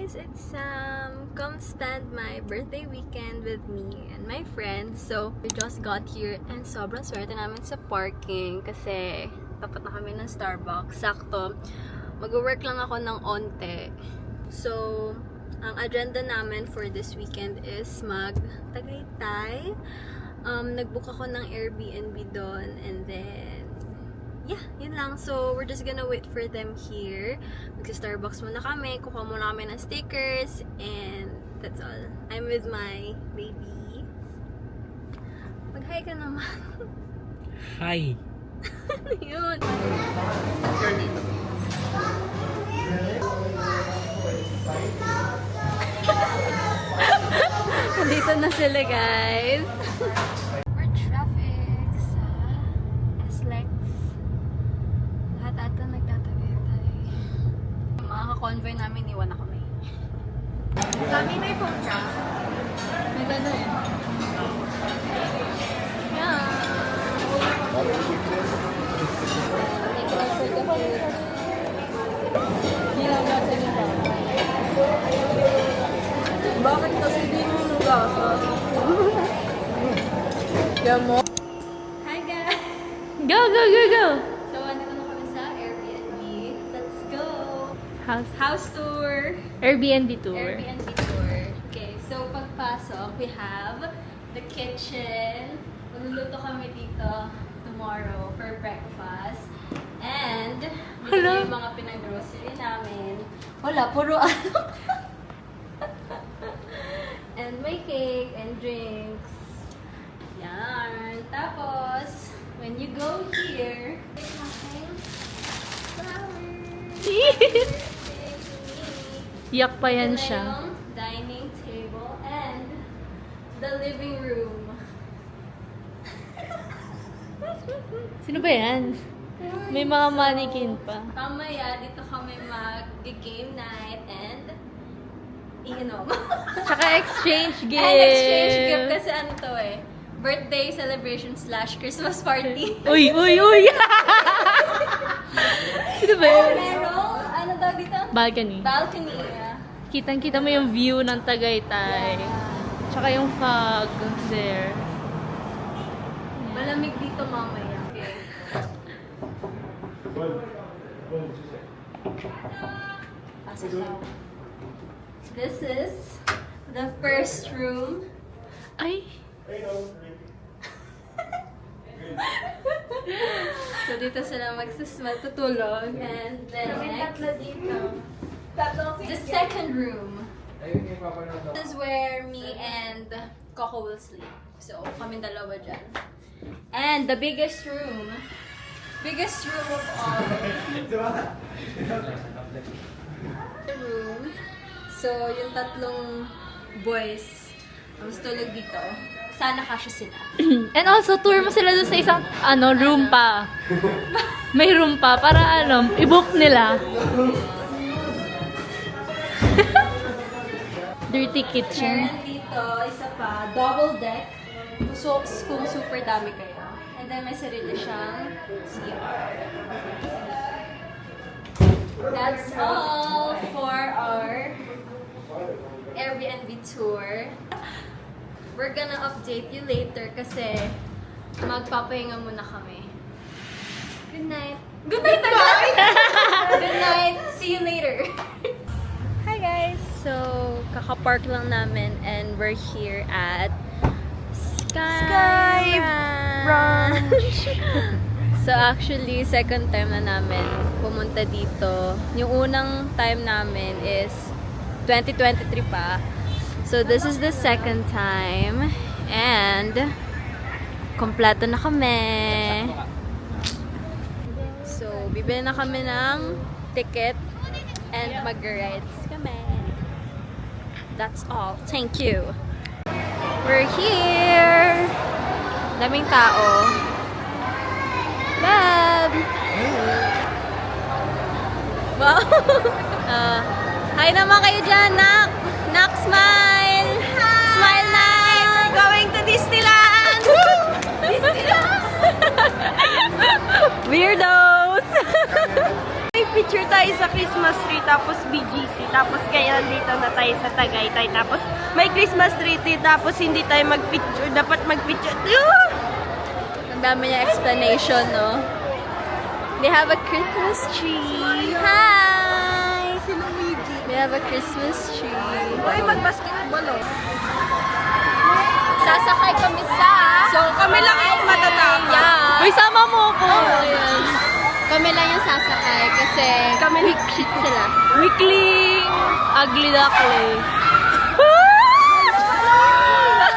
guys, it's Sam. Come spend my birthday weekend with me and my friends. So, we just got here and sobrang swerte namin sa parking kasi tapat na kami ng Starbucks. Sakto, mag-work lang ako ng onte. So, ang agenda namin for this weekend is mag-Tagaytay. Nag-book ako ng Airbnb doon and then yeah, yun lang. So, we're just gonna wait for them here. Magsa-Starbucks muna kami. Kukuha muna kami ng stickers. And that's all. I'm with my baby. Mag-hi ka naman. Hi! Yun. Dito na sila, guys. We're traffic sa SLEX. Lahat ata nagtatagay-tay. Mga ka-convoy namin, iwan na kami. Kami may phone ka? May gano'n eh. Yeah. Bakit kasi di mo nugasan? Yan mo? Hi guys! Go, go, go, go! So, andito na kami sa Airbnb. Let's go! House. House tour! Airbnb tour. Airbnb tour. Okay, so pagpasok, we have the kitchen. Magluluto kami dito tomorrow for breakfast. And, dito Hello? yung mga pinag-grocery namin. Wala, puro ano. And may cake and drinks. Yan. Tapos, when you go here, may mga flowers. Yak pa yan Ito na siya. yung dining table and the living room. Sino ba yan? May mga mannequin pa. Mamaya, dito kami mag-game night and iinom. Tsaka exchange gift. And exchange gift kasi ano to eh. Birthday celebration / Christmas party. Uy, uy, uy! Sino ba yan? Merong, ano daw dito? Balcony. Balcony. Kitang-kita mo yung view ng Tagaytay. Tsaka yung fog there. Malamig dito mamaya. Okay. This is the first room. Ay! So dito sila matutulog and then next the second room. This is where me and Coco will sleep. So kami dalawa dyan. And the biggest room of all. The room. So yung tatlong boys ang tulog dito. Sana kasya sila. And also, tour mo sila doon sa isang, room pa. May room pa, para i-book nila. Dirty kitchen. Meron dito, isa pa, double deck. So, kung super dami kayo. And then may sarili siyang CR. That's all for our Airbnb tour. We're gonna update you later kasi magpapahinga muna kami. Good night. Good night again! Good night. See you later. Hi guys! So, kaka-park lang namin and we're here at Sky Ranch. So actually, second time na namin pumunta dito. Yung unang time namin is 2023 pa. So this is the second time. And kompleto na kami. So, bibili na kami ng ticket and mag-rides kami. That's all. Thank you. We're here. Daming tao. Bab! Wow! Hi naman kayo dyan, Nak! Nak, smile! Hi! Smile, Nak! We're going to Disneyland! Disneyland! Weirdos! Picture tayo sa Christmas tree, tapos BGC, tapos kaya dito na tayo sa Tagaytay, tapos may Christmas tree, tapos hindi tayo magpicture, dapat magpicture. Ang dami niya explanation, no? They have a Christmas tree. Hi! They have a Christmas tree. Uy, mag-basketball, oh. Sasakay kami sa... So, kami lang yung matatapos. Yeah. Uy, sama mo ko! Ayan. Kami lang yung sasakay kasi Kami weak shit sila. Weakling! Ugly duckling.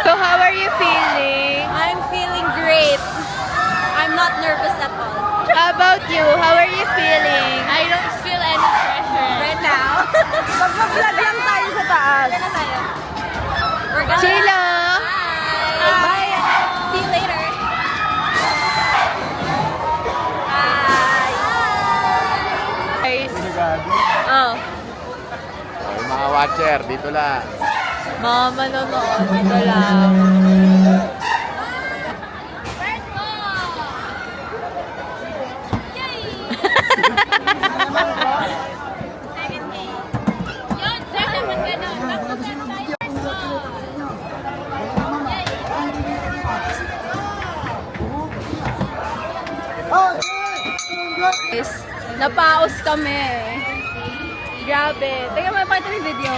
So, how are you feeling? I'm feeling great. I'm not nervous at all. How about you? How are you feeling? I don't feel any pressure. Right now. Mag-vlog lang tayo sa taas. Kaya na tayo. We're gonna... Chilo! Bye! Bye! See you later. Bye! Guys. Oh. Yung mga watcher, dito lang. Mga manonood, ito lang. Guys, napaos kami. Grabe. Teka, may pakita yung video.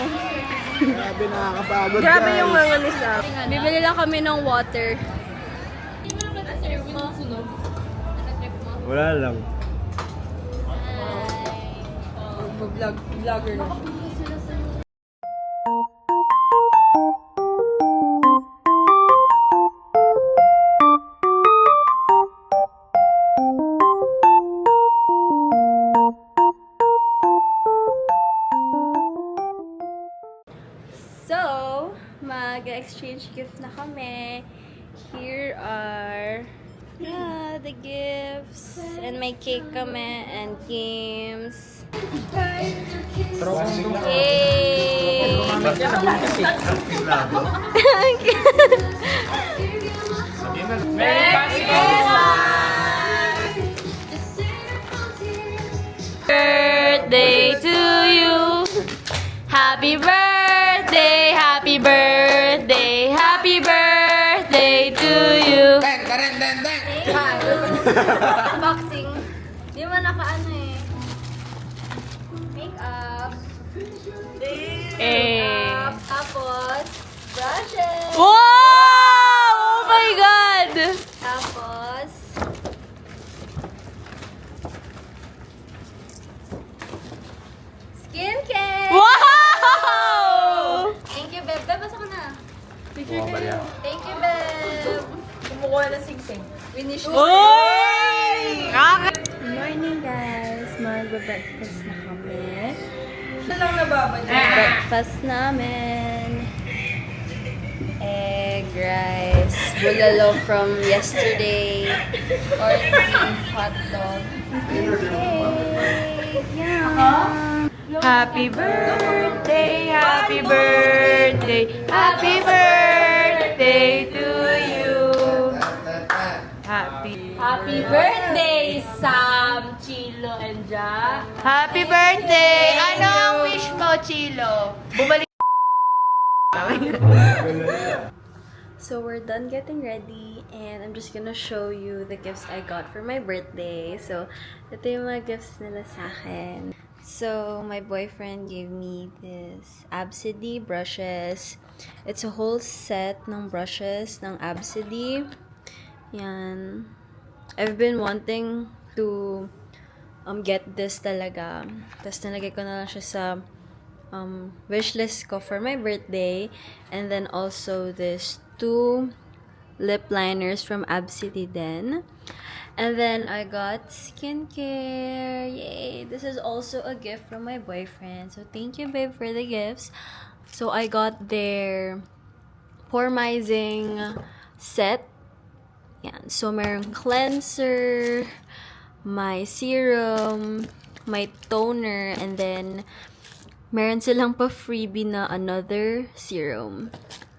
Grabe, nakakapagod. Grabe yung mga nisa. Bibili lang kami ng water. Wala lang. Vlogger na. So, mag-exchange gift na kami. Here are the gifts. And may cake kami and games. Yay! Birthday to you. Happy birthday, happy birthday, happy birthday to you. Boxing. Di mo naka-ano eh. Makeup. Eh. Tapos, brushes. Wow! Oh my God! Tapos, skincare. Wow! Thank you, babe. Babe, basa ko na. Mga balya. Thank you, babe. Kumukuha na sigsig. Finish Oy! Good morning, guys. Mag-breakfast na kami. Ito lang nababad. Breakfast namin. Egg, rice, bulalo from yesterday, corned hot dog. Yay! Yum! Happy birthday, happy birthday, happy birthday to you. Happy birthday, Sam, Chilo, and Ja. Happy birthday! Ano ang wish mo, Chilo? Bumalik. So we're done getting ready and I'm just gonna show you the gifts I got for my birthday. So, ito yung mga gifts nila sa akin. So, my boyfriend gave me this Absidy brushes. It's a whole set ng brushes ng Absidy. Yan. I've been wanting to get this talaga. Tapos nalagay ko na lang siya sa wishlist ko for my birthday. And then also this 2 lip liners from Absidy din. And then I got skincare. Yay! This is also a gift from my boyfriend. So thank you, babe, for the gifts. So I got their pormizing set. Yan. So merong cleanser, my serum, my toner, and then meron silang pa freebie na another serum.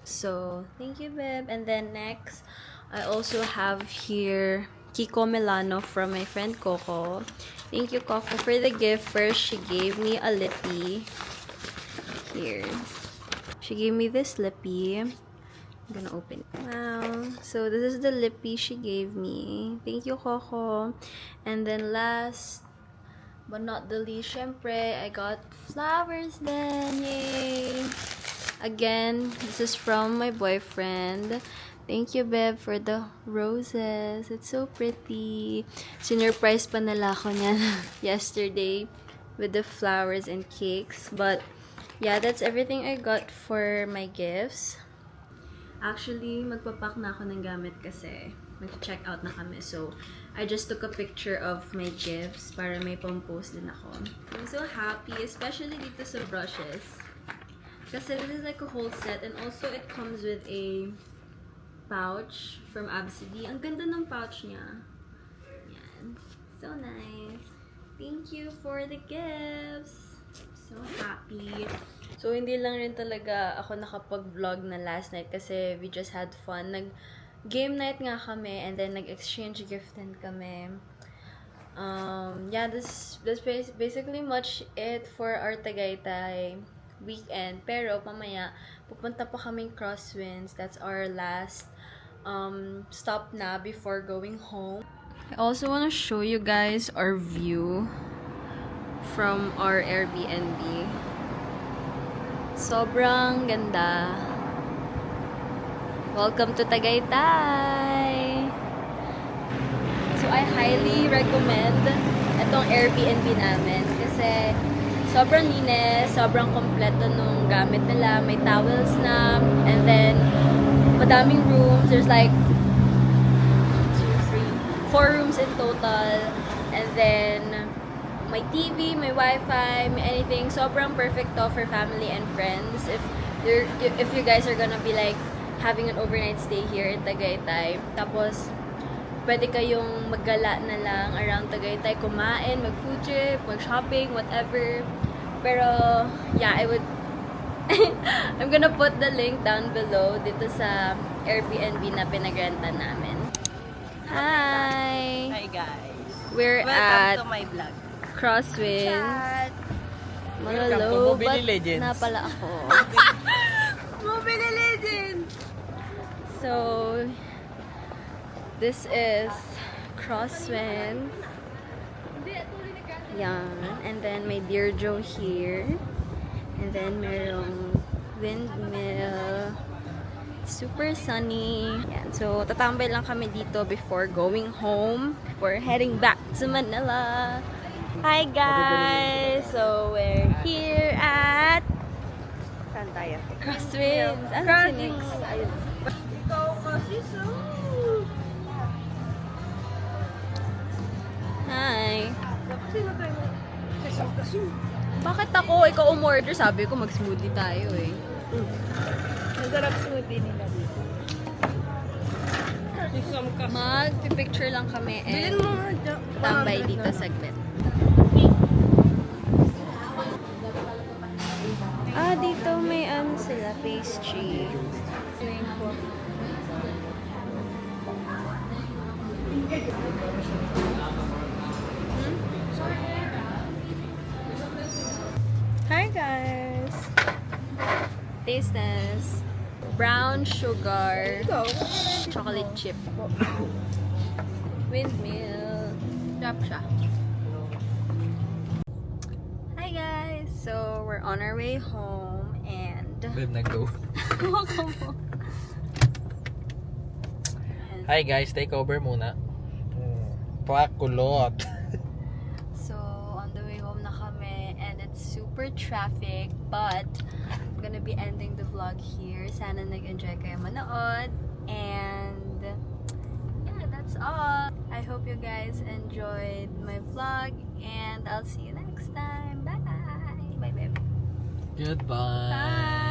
So, thank you, babe. And then next, I also have here Kiko Milano from my friend Coco. Thank you, Coco, for the gift. First, she gave me a lippy. Here. She gave me this lippy. I'm gonna open it. Wow. So, this is the lippy she gave me. Thank you, Coco. And then last but not the least, syempre, I got flowers then. Yay! Again, this is from my boyfriend. Thank you, Beb, for the roses. It's so pretty. Sinurprise pa nila ako niyan yesterday with the flowers and cakes. But, yeah, that's everything I got for my gifts. Actually, magpapak na ako ng gamit kasi mag-check out na kami. So, I just took a picture of my gifts para may pang-post din ako. I'm so happy, especially dito sa brushes. Kasi this is like a whole set and also it comes with a pouch from Absidy. Ang ganda ng pouch niya. Yan. So nice. Thank you for the gifts. So happy. So hindi lang rin talaga ako nakapag-vlog na last night kasi we just had fun. Nag-game night nga kami and then nag-exchange gift din kami. Yeah, that's basically much it for our Tagaytay weekend. Pero mamaya pupunta pa kaming Crosswinds. That's our last stop na before going home. I also want to show you guys our view from our Airbnb. Sobrang ganda. Welcome to Tagaytay! So I highly recommend itong Airbnb namin kasi sobrang linis, sobrang kompleto nung gamit nila. May towels na, and then madaming rooms. There's like 4 rooms in total. And then may TV, may Wi-Fi, may anything. Sobrang perfect to for family and friends. If you guys are gonna be like having an overnight stay here in Tagaytay. Tapos pwede kayong maggala na lang around Tagaytay, kumain, mag-food trip, mag-shopping, whatever. Pero, yeah, I would... I'm gonna put the link down below dito sa Airbnb na pinagrenta namin. Hi! Hi guys. We're Welcome at to my vlog. Crosswinds. Welcome to Malalo, Mobile but Legends. na pala ako. Mobile Legends! So, this is Crosswinds. Yan. And then may Dear Joe here. And then merong windmill. Super sunny. Yan. So, tatambay lang kami dito before going home. Before heading back to Manila. Hi guys! So, we're here at... Saan tayo? Crosswinds. Ano si Crosswinds. Nix? Ayun. Ikaw kasi so... Hi. Sino tayo? Kasi. Bakit ako? Ikaw umorder. Sabi ko mag-smoothie tayo eh. Masarap smoothie nila dito. Mag-picture lang kami Bilhin and mo nga dyan. tambay dito saglit. Ah, dito may sila, pastry. Hi guys! Taste test. Brown sugar. Chocolate chip. Windmill. Drop siya. Hi guys! So, we're on our way home and... Web nag-go. Welcome po. Hi guys, take over muna. Pakulot. So, on the way home na kami and it's super traffic but I'm gonna be ending the vlog here. Sana nag-enjoy kayo manood and yeah, that's all. I hope you guys enjoyed my vlog and I'll see you next time. Bye! Bye, babe. Goodbye. Bye!